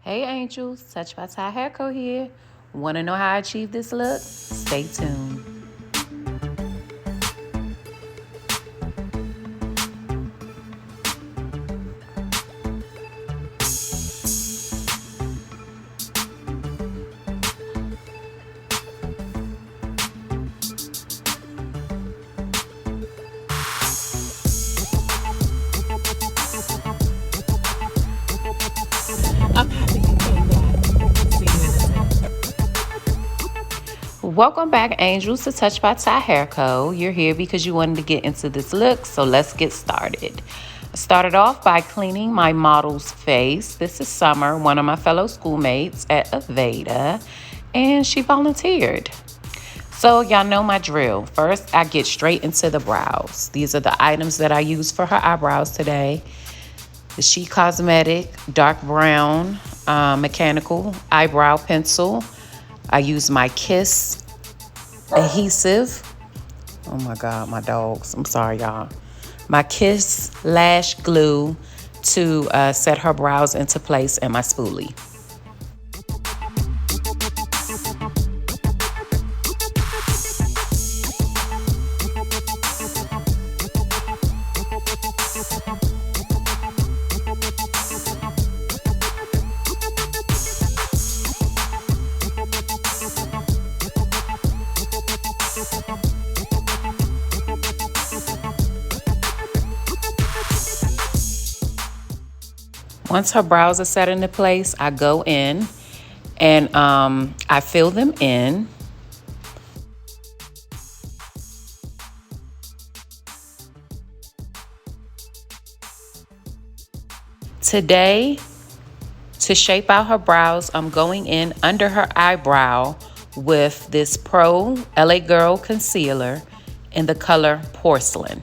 Hey angels, TouchedByTyHairCo here. Want to know how I achieve this look? Stay tuned. I'm happy you came back. See you in a second. Welcome back, angels, to TouchedByTyHairCo. You're here because you wanted to get into this look, so let's get started. I started off by cleaning my model's face. This is Summer, one of my fellow schoolmates at Aveda, and she volunteered. So y'all know my drill. First, I get straight into the brows. These are the items that I use for her eyebrows today. The She Cosmetic dark brown mechanical eyebrow pencil. I use my Kiss adhesive. Oh my God, my dogs. I'm sorry, y'all. My Kiss lash glue to set her brows into place, and my spoolie. Once her brows are set into place, I go in and I fill them in. Today, to shape out her brows, I'm going in under her eyebrow with this Pro LA Girl concealer in the color Porcelain.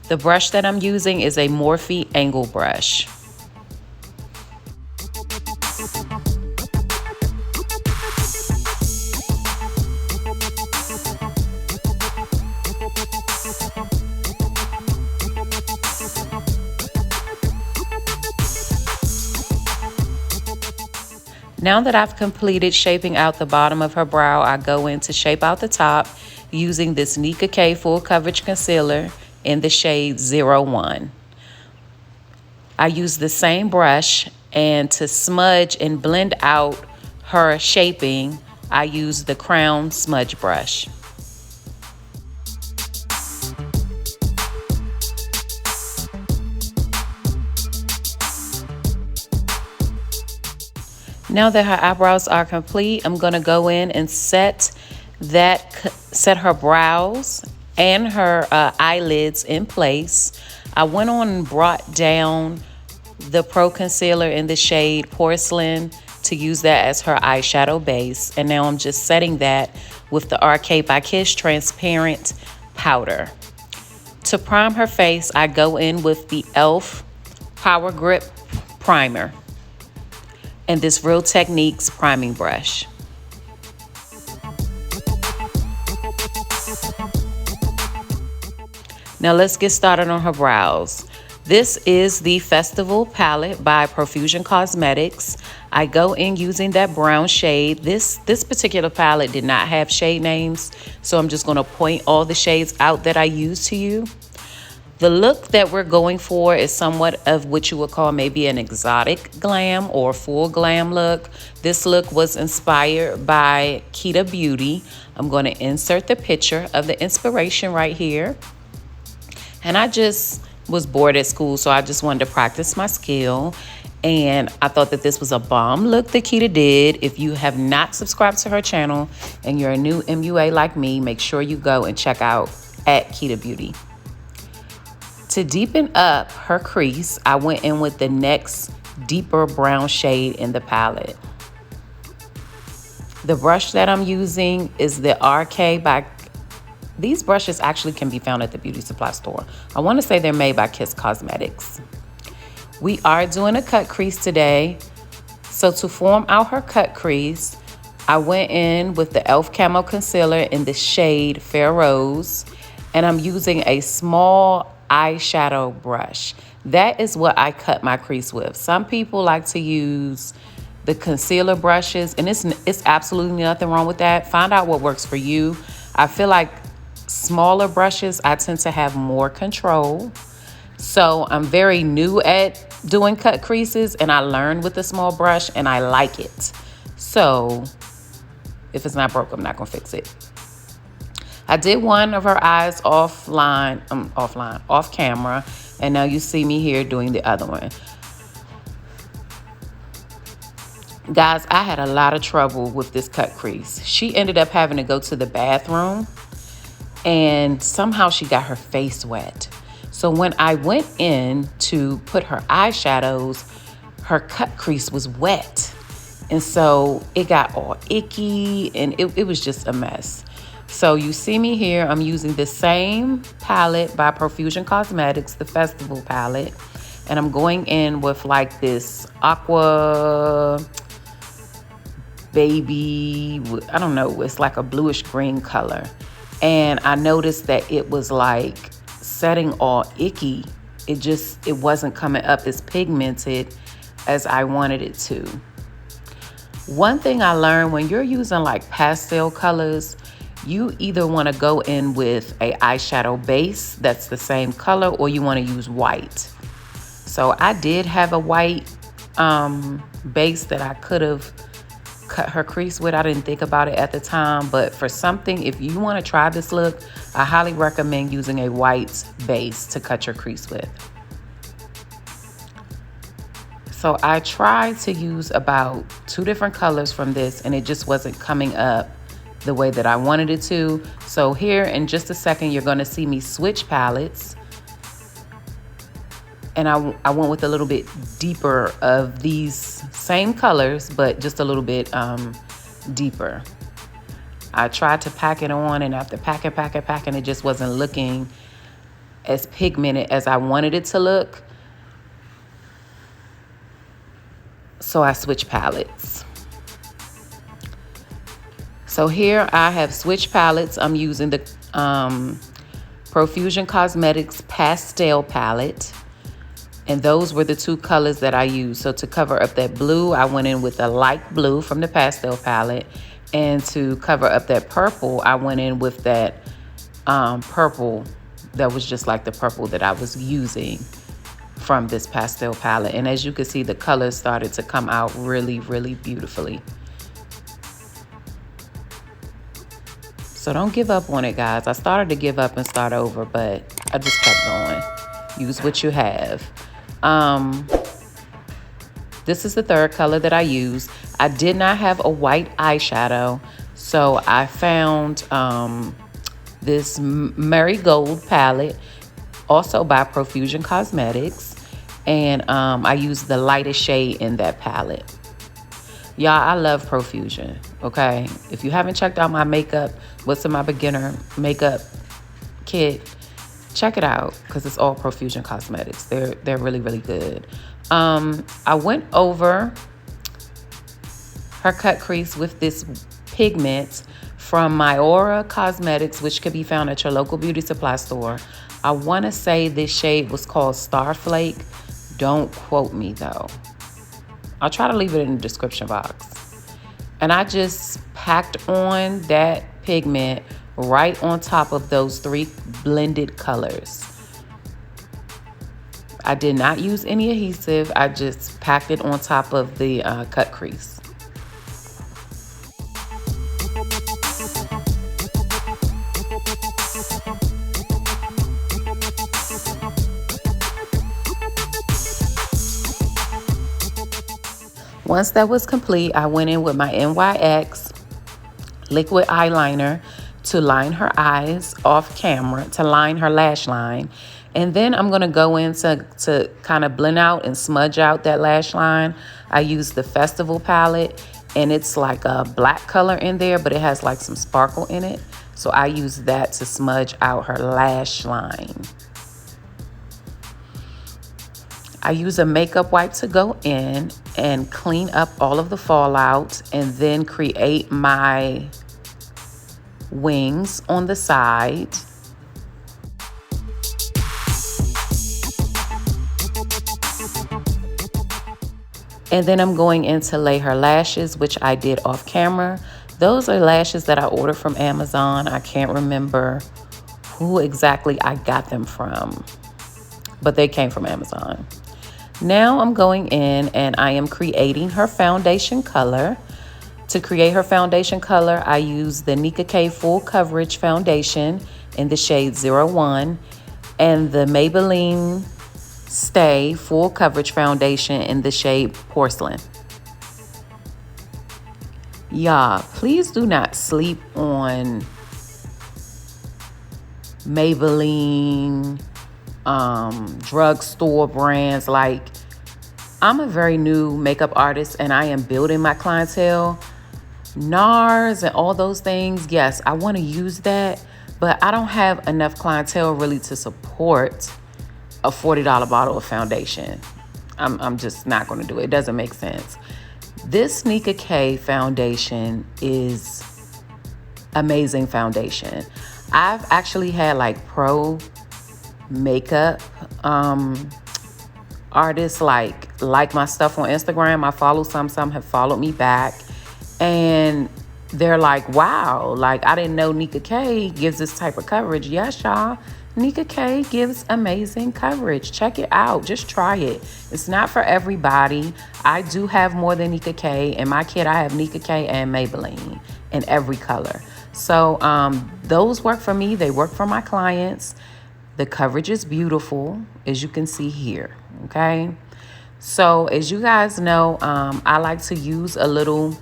The brush that I'm using is a Morphe angle brush. Now that I've completed shaping out the bottom of her brow, I go in to shape out the top using this Nika K full coverage concealer in the shade 01. I use the same brush, and to smudge and blend out her shaping, I use the Crown smudge brush. Now that her eyebrows are complete, I'm gonna go in and set her brows and her eyelids in place. I went on and brought down the Pro Concealer in the shade Porcelain to use that as her eyeshadow base. And now I'm just setting that with the RK by Kiss transparent powder. To prime her face, I go in with the e.l.f. Power Grip Primer and this Real Techniques priming brush. Now let's get started on her brows. This is the Festival palette by Profusion Cosmetics. I go in using that brown shade. This particular palette did not have shade names, so I'm just gonna point all the shades out that I use to you. The look that we're going for is somewhat of what you would call maybe an exotic glam or full glam look. This look was inspired by Kita Beauty. I'm going to insert the picture of the inspiration right here. And I just was bored at school, so I just wanted to practice my skill. And I thought that this was a bomb look that Kita did. If you have not subscribed to her channel and you're a new MUA like me, make sure you go and check out at Kita Beauty. To deepen up her crease, I went in with the next deeper brown shade in the palette. The brush that I'm using is the RK by... These brushes actually can be found at the beauty supply store. I want to say they're made by Kiss Cosmetics. We are doing a cut crease today. So to form out her cut crease, I went in with the e.l.f. Camo Concealer in the shade Fair Rose. And I'm using a small eyeshadow brush. That is what I cut my crease with. Some people like to use the concealer brushes, and it's absolutely nothing wrong with that. Find out what works for you. I feel like smaller brushes, I tend to have more control. So I'm very new at doing cut creases, and I learned with a small brush and I like it. So if it's not broke, I'm not gonna fix it. I did one of her eyes off camera, and now you see me here doing the other one. Guys, I had a lot of trouble with this cut crease. She ended up having to go to the bathroom, and somehow she got her face wet. So when I went in to put her eyeshadows, her cut crease was wet. And so it got all icky, and it was just a mess. So you see me here, I'm using the same palette by Profusion Cosmetics, the Festival palette. And I'm going in with like this aqua baby, I don't know, it's like a bluish green color. And I noticed that it was like setting all icky. It wasn't coming up as pigmented as I wanted it to. One thing I learned, when you're using like pastel colors, you either want to go in with a eyeshadow base that's the same color, or you want to use white. So I did have a white base that I could have cut her crease with. I didn't think about it at the time, but for something, if you want to try this look, I highly recommend using a white base to cut your crease with. So I tried to use about 2 different colors from this, and it just wasn't coming up the way that I wanted it to. So here in just a second, you're going to see me switch palettes. And I went with a little bit deeper of these same colors, but just a little bit deeper. I tried to pack it on, and after packing, it just wasn't looking as pigmented as I wanted it to look. So I switched palettes. So here I have switched palettes. I'm using the Profusion Cosmetics Pastel palette. And those were the 2 colors that I used. So to cover up that blue, I went in with a light blue from the pastel palette. And to cover up that purple, I went in with that purple that was just like the purple that I was using from this pastel palette. And as you can see, the colors started to come out really, really beautifully. So don't give up on it, guys. I started to give up and start over, but I just kept going. Use what you have. This is the 3rd color that I used. I did not have a white eyeshadow, so I found this Marigold palette, also by Profusion Cosmetics, and I used the lightest shade in that palette. Y'all, I love Profusion, okay? If you haven't checked out my makeup, what's in my beginner makeup kit, check it out, because it's all Profusion Cosmetics. They're really, really good. I went over her cut crease with this pigment from Myora Cosmetics, which could be found at your local beauty supply store. I want to say this shade was called Starflake. Don't quote me though. I'll try to leave it in the description box. And I just packed on that pigment right on top of those 3 blended colors. I did not use any adhesive. I just packed it on top of the cut crease. Once that was complete, I went in with my NYX liquid eyeliner to line her eyes off camera, to line her lash line. And then I'm going to go in to kind of blend out and smudge out that lash line. I use the Festival palette, and it's like a black color in there, but it has like some sparkle in it. So I use that to smudge out her lash line. I use a makeup wipe to go in and clean up all of the fallout, and then create my wings on the side. And then I'm going in to lay her lashes, which I did off camera. Those are lashes that I ordered from Amazon. I can't remember who exactly I got them from, but they came from Amazon. Now I'm going in and I am creating her foundation color. To create her foundation color, I use the Nika K Full Coverage Foundation in the shade 01 and the Maybelline Stay Full Coverage Foundation in the shade Porcelain. Y'all, please do not sleep on Maybelline, drugstore brands. Like, I'm a very new makeup artist and I am building my clientele. NARS and all those things, yes, I want to use that, but I don't have enough clientele really to support a $40 bottle of foundation. I'm just not going to do it. It doesn't make sense. This Nika K foundation is amazing foundation. I've actually had like pro makeup artists like my stuff on Instagram. I follow some have followed me back. And they're like, wow, like I didn't know Nika K gives this type of coverage. Yes, y'all, Nika K gives amazing coverage. Check it out. Just try it. It's not for everybody. I do have more than Nika K. In my kit, I have Nika K and Maybelline in every color. So those work for me. They work for my clients. The coverage is beautiful, as you can see here, okay? So as you guys know, I like to use a little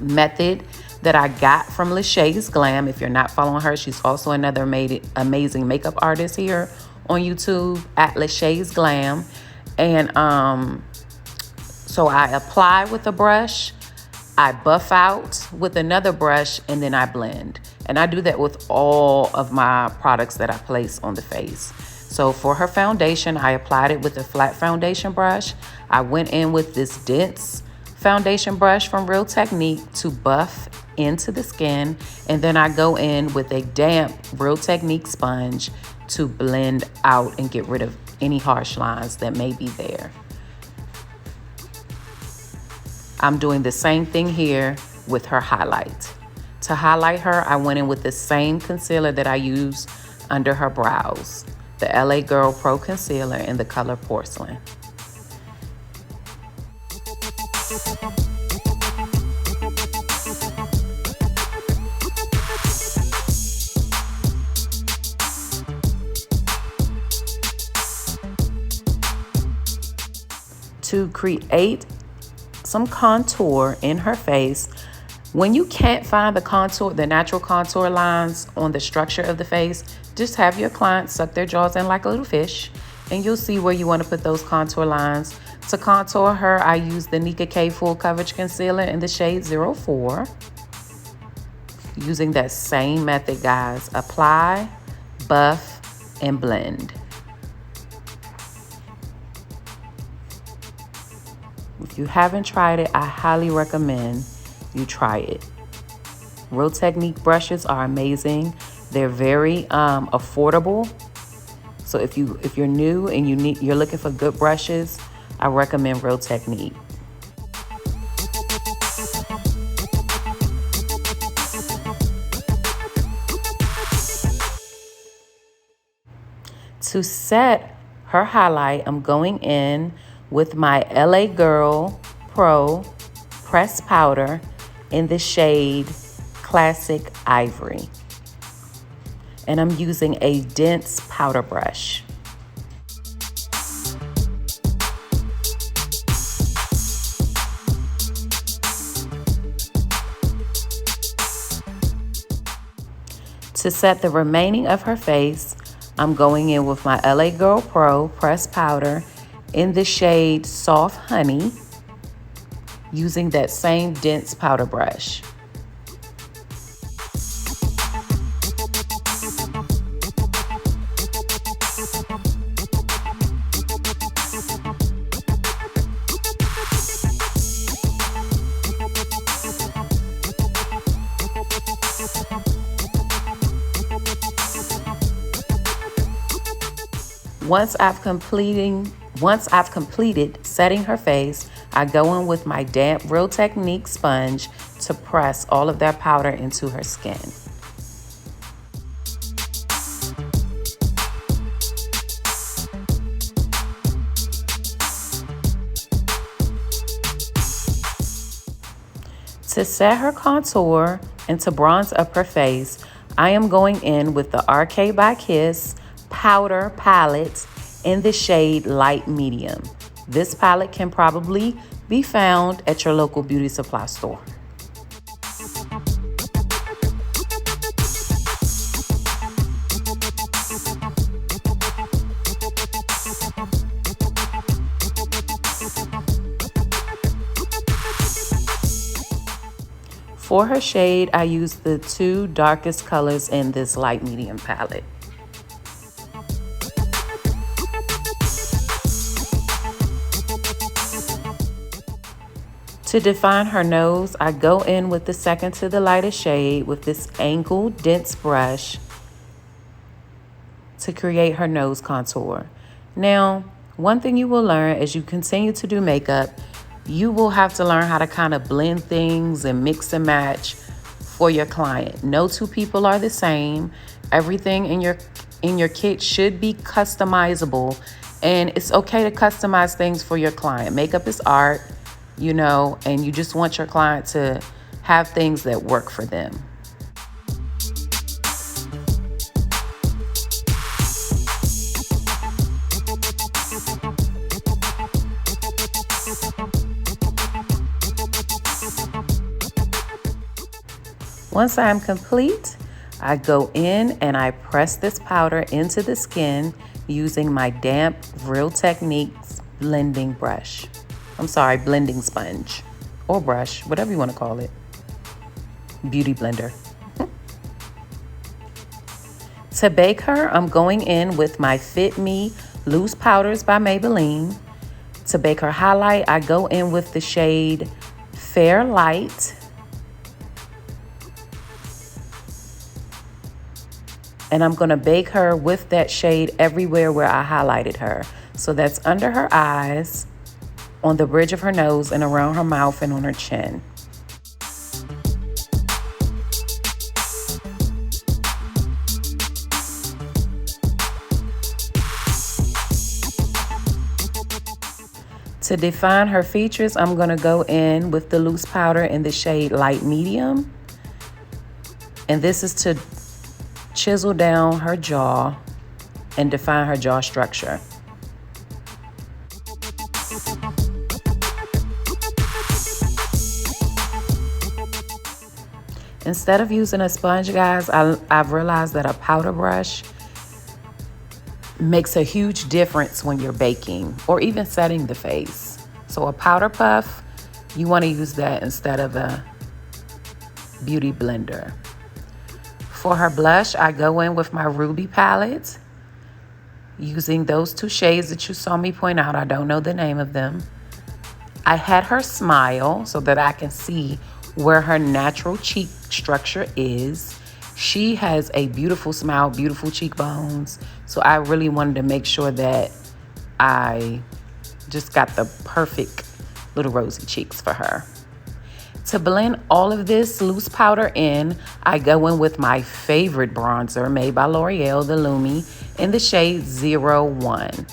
method that I got from Lachey's Glam. If you're not following her, she's also another amazing makeup artist here on YouTube at Lachey's Glam. And so I apply with a brush, I buff out with another brush, and then I blend. And I do that with all of my products that I place on the face. So for her foundation, I applied it with a flat foundation brush. I went in with this dense foundation brush from Real Technique to buff into the skin, and then I go in with a damp Real Technique sponge to blend out and get rid of any harsh lines that may be there. I'm doing the same thing here with her highlight. To highlight her, I went in with the same concealer that I use under her brows, the LA Girl Pro Concealer in the color Porcelain. To create some contour in her face, when you can't find the natural contour lines on the structure of the face, just have your client suck their jaws in like a little fish, and you'll see where you want to put those contour lines. To contour her, I use the Nika K Full Coverage Concealer in the shade 04. Using that same method, guys. Apply, buff, and blend. If you haven't tried it, I highly recommend you try it. Real Technique brushes are amazing. They're very affordable. So if you're new and you're looking for good brushes, I recommend Real Technique. To set her highlight, I'm going in with my LA Girl Pro Pressed Powder in the shade Classic Ivory. And I'm using a dense powder brush. To set the remaining of her face, I'm going in with my LA Girl Pro Pressed Powder in the shade Soft Honey, using that same dense powder brush. Once I've completed Once I've completed setting her face, I go in with my damp Real Technique sponge to press all of that powder into her skin. To set her contour and to bronze up her face, I am going in with the Arcade by Kiss Powder Palette in the shade Light Medium. This palette can probably be found at your local beauty supply store. For her shade, I use the two darkest colors in this light medium palette. To define her nose, I go in with the second to the lightest shade with this angled dense brush to create her nose contour. Now, one thing you will learn as you continue to do makeup, you will have to learn how to kind of blend things and mix and match for your client. No two people are the same. Everything in your kit should be customizable, and it's okay to customize things for your client. Makeup is art, you know, and you just want your client to have things that work for them. Once I'm complete, I go in and I press this powder into the skin using my damp Real Techniques blending sponge or brush, whatever you want to call it. Beauty blender. To bake her, I'm going in with my Fit Me Loose Powders by Maybelline. To bake her highlight, I go in with the shade Fair Light. And I'm gonna bake her with that shade everywhere where I highlighted her. So that's under her eyes, on the bridge of her nose, and around her mouth and on her chin. To define her features, I'm gonna go in with the loose powder in the shade Light Medium. And this is to chisel down her jaw and define her jaw structure. Instead of using a sponge, guys, I've realized that a powder brush makes a huge difference when you're baking or even setting the face. So a powder puff, you want to use that instead of a beauty blender. For her blush, I go in with my Ruby palette, using those two shades that you saw me point out. I don't know the name of them. I had her smile so that I can see where her natural cheek structure is. She has a beautiful smile, beautiful cheekbones. So I really wanted to make sure that I just got the perfect little rosy cheeks for her. To blend all of this loose powder in, I go in with my favorite bronzer made by L'Oreal, the Lumi, in the shade 01.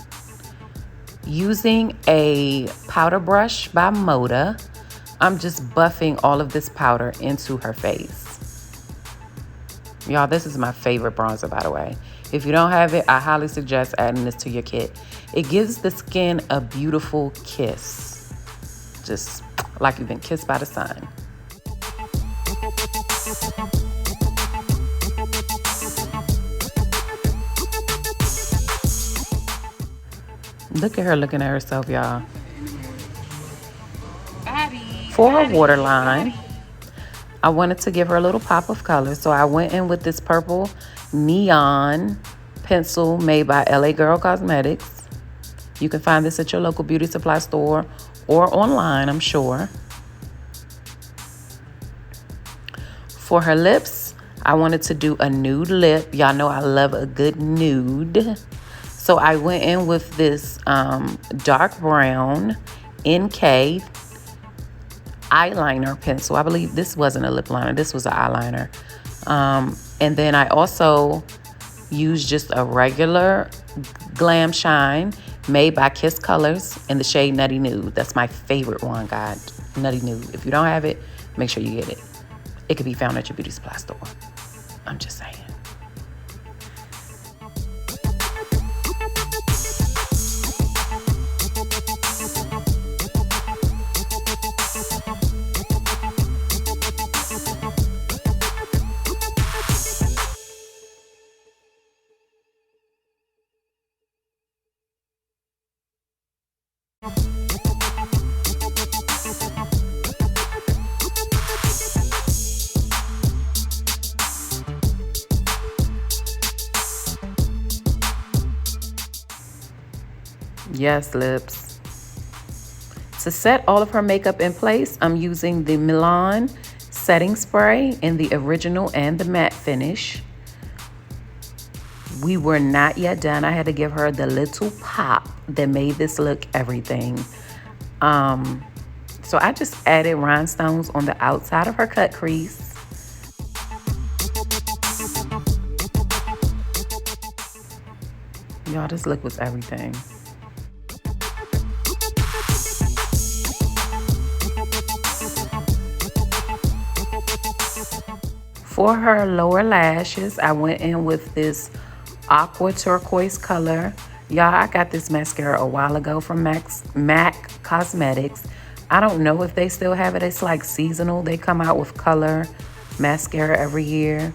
Using a powder brush by Moda, I'm just buffing all of this powder into her face. Y'all, this is my favorite bronzer, by the way. If you don't have it, I highly suggest adding this to your kit. It gives the skin a beautiful kiss. Just like you've been kissed by the sun. Look at her looking at herself, y'all. For her waterline, I wanted to give her a little pop of color, so I went in with this purple neon pencil made by LA Girl Cosmetics. You can find this at your local beauty supply store or online, I'm sure. For her lips, I wanted to do a nude lip. Y'all know I love a good nude. So I went in with this dark brown NK eyeliner pencil. I believe this wasn't a lip liner. This was an eyeliner. And then I also used just a regular Glam Shine made by Kiss Colors in the shade Nutty Nude. That's my favorite one, guys. Nutty Nude. If you don't have it, make sure you get it. It could be found at your beauty supply store. I'm just saying. Yes, lips. To set all of her makeup in place, I'm using the Milan setting spray in the original and the matte finish. We were not yet done. I had to give her the little pop that made this look everything. So I just added rhinestones on the outside of her cut crease. Y'all, this look was everything. For her lower lashes, I went in with this aqua turquoise color. Y'all, I got this mascara a while ago from MAC Cosmetics. I don't know if they still have it. It's like seasonal. They come out with color mascara every year.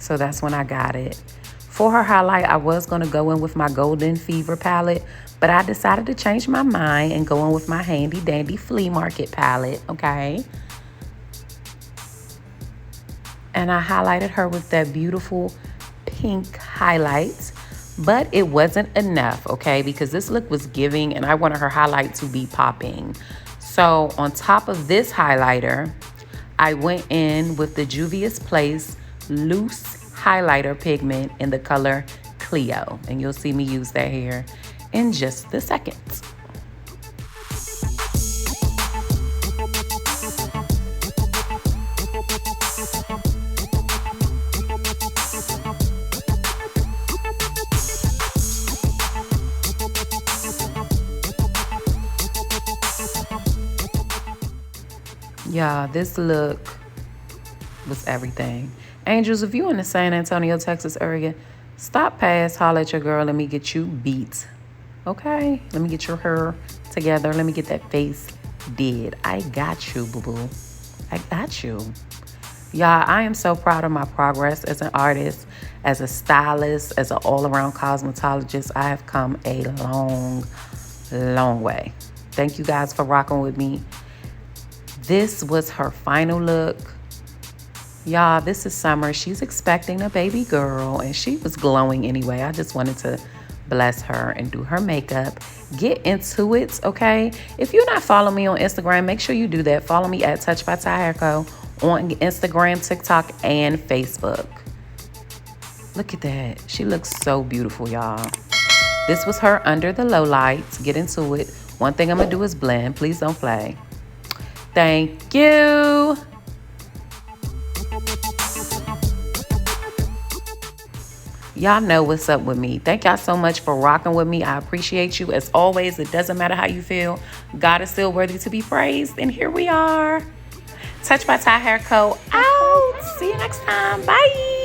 So that's when I got it. For her highlight, I was going to go in with my Golden Fever palette, but I decided to change my mind and go in with my handy dandy flea market palette, okay? And I highlighted her with that beautiful pink highlight, but it wasn't enough, okay? Because this look was giving and I wanted her highlight to be popping. So on top of this highlighter, I went in with the Juvia's Place loose highlighter pigment in the color Clio. And you'll see me use that here in just a second. Yeah, this look was everything. Angels, if you in the San Antonio, Texas area, stop past, holler at your girl. Let me get you beat. Okay? Let me get your hair together. Let me get that face did. I got you, boo-boo. I got you. Y'all, I am so proud of my progress as an artist, as a stylist, as an all-around cosmetologist. I have come a long, long way. Thank you guys for rocking with me. This was her final look. Y'all, this is summer. She's expecting a baby girl, and she was glowing anyway. I just wanted to bless her and do her makeup. Get into it, okay? If you're not following me on Instagram, make sure you do that. Follow me at TouchedByTyHairCo on Instagram, TikTok, and Facebook. Look at that. She looks so beautiful, y'all. This was her under the low lights. Get into it. One thing I'm going to do is blend. Please don't play. Thank you. Y'all know what's up with me. Thank y'all so much for rocking with me. I appreciate you. As always, it doesn't matter how you feel. God is still worthy to be praised. And here we are. Touched by Ty Hair Co. out. See you next time. Bye.